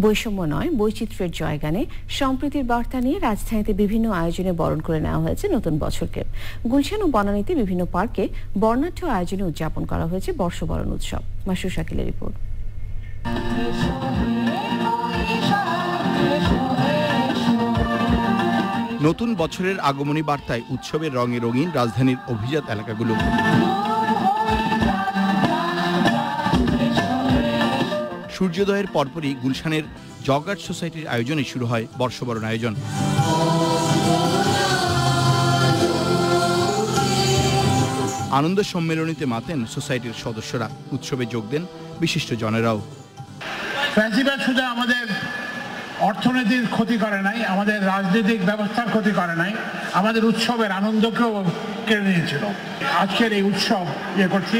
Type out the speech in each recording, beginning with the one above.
বৈষম্য নয়, বৈচিত্র্যের জয়গানে সম্প্রীতির বার্তা নিয়ে রাজধানীতে বিভিন্ন আয়োজনে বরণ করে নেওয়া হয়েছে নতুন বছরকে। গুলশান ও বনানীতে বিভিন্ন পার্কে বর্ণাঢ্য আয়োজনে উদযাপন করা হয়েছে বর্ষবরণ উৎসব। মাসুর শাকিলের রিপোর্ট। নতুন বছরের আগমনী বার্তায় উৎসবের রঙে রঙিন রাজধানীর অভিজাত এলাকাগুলো। সূর্যোদয়ের পরপরই গুলশানের জগার্স সোসাইটির আয়োজনে শুরু হয় বর্ষবরণ আয়োজন। আনন্দ সম্মেলনীতে মাতেন সোসাইটির সদস্যরা, উৎসবে যোগ দেন বিশিষ্ট জনেরাও। ফেস্টিভ্যাল শুধু আমাদের অর্থনীতির ক্ষতি করে নাই, আমাদের রাজনৈতিক ব্যবস্থার ক্ষতি করে নাই, আমাদের উৎসবের আনন্দকেও কেড়ে নিয়েছিল। আজকের এই উৎসব করছি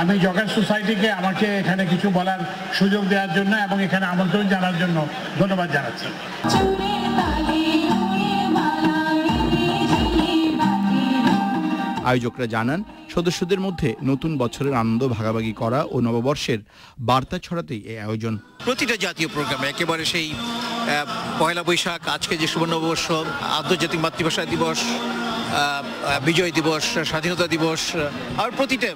আমি জগার্স সোসাইটিকে আমাকে এখানে কিছু বলার সুযোগ দেওয়ার জন্য এবং এখানে আমন্ত্রণ জানার জন্য ধন্যবাদ জানাচ্ছি। আয়োজকরা জানান, সদস্যদের মধ্যে নতুন বছরের আনন্দ ভাগাভাগি করা ও নববর্ষের বার্তা ছড়াতেই এই আয়োজন। প্রতিটা জাতীয় প্রোগ্রামে একেবারে সেই পয়লা বৈশাখ, আজকে যে শুভ নববর্ষ, আন্তর্জাতিক মাতৃভাষা দিবস, বিজয় দিবস, স্বাধীনতা দিবস, আর প্রতিটা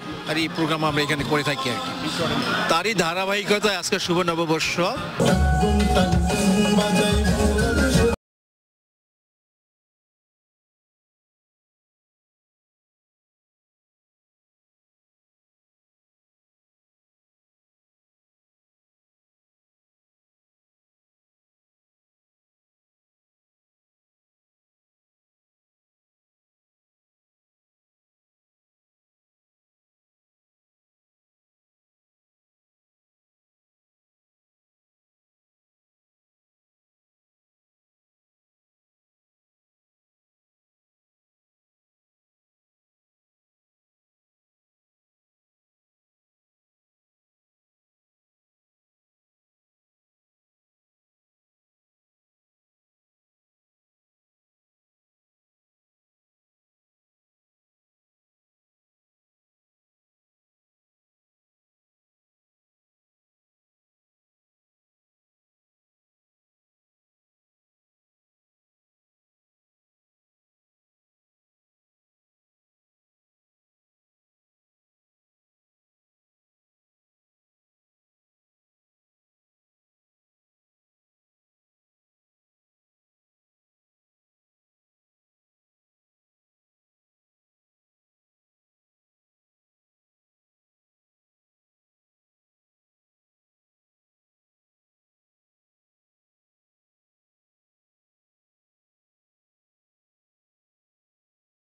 এই প্রোগ্রাম আমরা এখানে করে থাকি আর কি। তারই ধারাবাহিকতায় আজকে শুভ নববর্ষ।